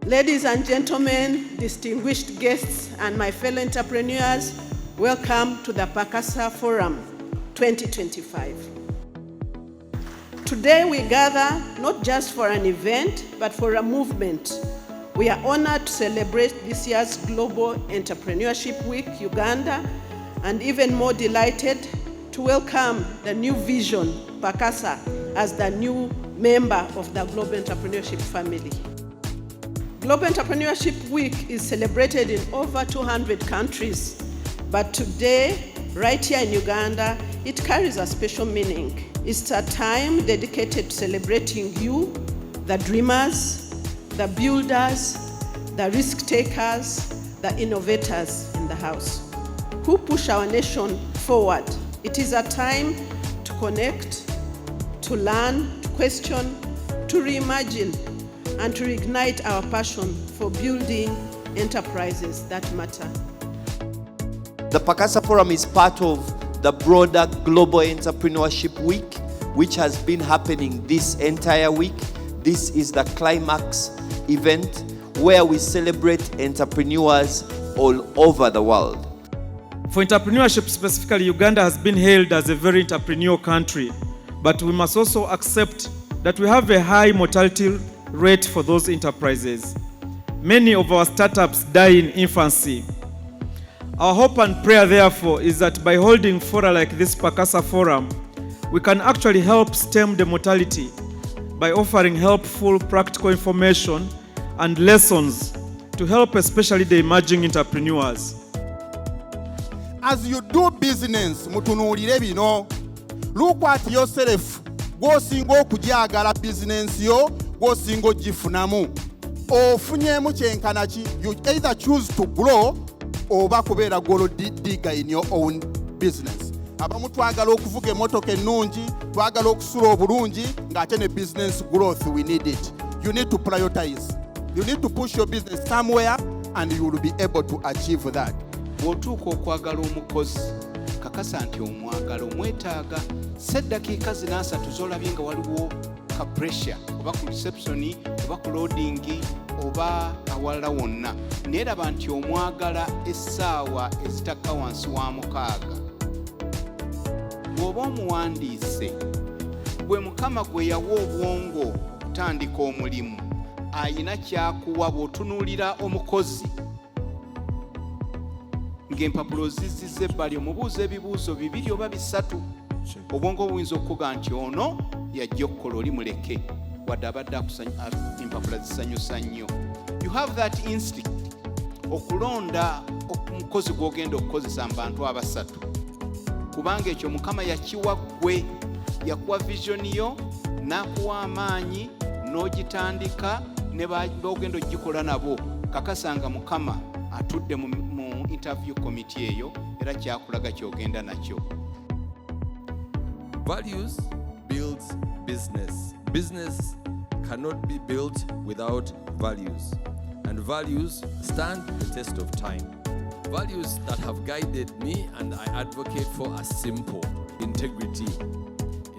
Ladies and gentlemen, distinguished guests, and my fellow entrepreneurs, welcome to the Pakasa Forum 2025. Today we gather not just for an event, but for a movement. We are honored to celebrate this year's Global Entrepreneurship Week, Uganda, and even more delighted to welcome the new vision, Pakasa, as the new member of the Global Entrepreneurship family. Global Entrepreneurship Week is celebrated in over 200 countries, but today, right here in Uganda, it carries a special meaning. It's a time dedicated to celebrating you, the dreamers, the builders, the risk takers, the innovators in the house, who push our nation forward. It is a time to connect, to learn, to question, to reimagine, and to reignite our passion for building enterprises that matter. The Pakasa Forum is part of the broader Global Entrepreneurship Week, which has been happening this entire week. This is the climax event where we celebrate entrepreneurs all over the world. For entrepreneurship specifically, Uganda has been hailed as a very entrepreneurial country, but we must also accept that we have a high mortality rate for those enterprises. Many of our startups die in infancy. Our hope and prayer, therefore, is that by holding fora like this Pakasa Forum, we can actually help stem the mortality by offering helpful practical information and lessons to help especially the emerging entrepreneurs. As you do business, mutunuulire bino. Look at yourself. Gwosinga okujagala business yo, gwosinga ogifunamu. Ofunyemu kyenkana ki? You either choose to grow oba kubeera gold digger in your own business. Abamu twagala okuvuga emmotoka ennungi, twagala okusula obulungi, ng'ate ne business growth we need it. You need to prioritize. You need to push your business somewhere and you will be able to achieve that. Bw'otuuka okwagala omukozi, kakasa nti omwagala omwetaaga. Seddakiika zino 3 z'olabye nga waliwo ka pressure, oba ku reception, oba ku loading, oba awalala wonna. Naye laba nti omwagala essaawa ezitakka wansi wa 6. Bw'oba omuwandiise, gwe Mukama gwe yawa obwongo okutandika omulimu, ayina kyakuwa bw'otunuulira omukozi. Ng'empapulo zizizza ebbali, omubuuza ebibuuzo 2 oba 3. Obwongo buyinza okuga nti ono yajja okukola oli muleke, wadde abadde empapula zisanyusa nnyo. You have that instinct okulonda omukozi gw'ogenda okukozesa mu bantu 3. Kubanga ekyo Mukama yakiwa ggwe, yakuwa vision yo, n'akuwa amaanyi, n'ogitandika, ne b'ogenda ogikola nabo. Kakasanga Mukama atudde mu interview committee eyo, era kyakulaga ky'ogenda nakyo. Values builds business. Business cannot be built without values. And values stand the test of time. Values that have guided me and I advocate for are simple. Integrity.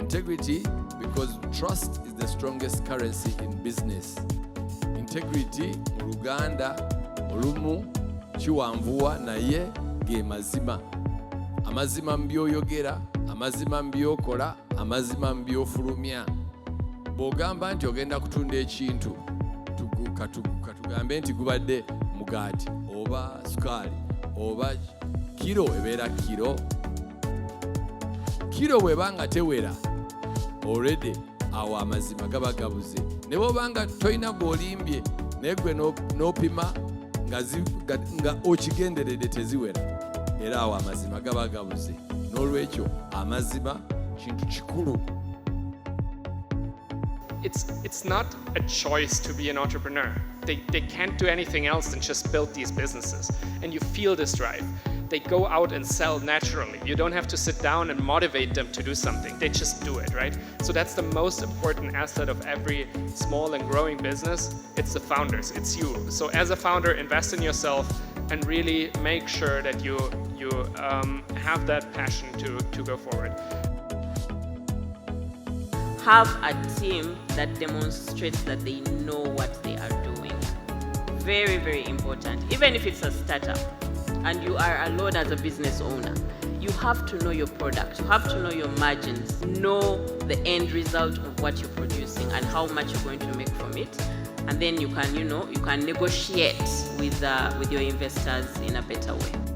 Integrity because trust is the strongest currency in business. Integrity mu Luganda olumu kiwanvuwa naye ge mazima. Amazima mbyoyogera, amazima mbyokola, amazima mbyofulumya. Bw'ogamba nti ogenda kutunda ekintu, katugambe nti gubadde mugaati oba sukaali oba kiro, ebeera kiro bw'ebanga tewera already awo amazima gaba gabuze. Ne bw'obanga toyina gw'olimbye naye gwe n'opima nga okigenderedde teziwera, era awo amazima gaba gabuze. N'olwekyo amazima kintu kikulu. It's not a choice to be an entrepreneur. They can't do anything else than just build these businesses. And you feel this drive. They go out and sell naturally. You don't have to sit down and motivate them to do something. They just do it, right? So that's the most important asset of every small and growing business. It's the founders, it's you. So as a founder, invest in yourself and really make sure that you have that passion to go forward. Have a team that demonstrates that they know what they are doing. very, very important. Even if it's a startup and you are alone as a business owner, you have to know your product, you have to know your margins, know the end result of what you're producing and how much you're going to make from it. And then you can, you can negotiate with your investors in a better way.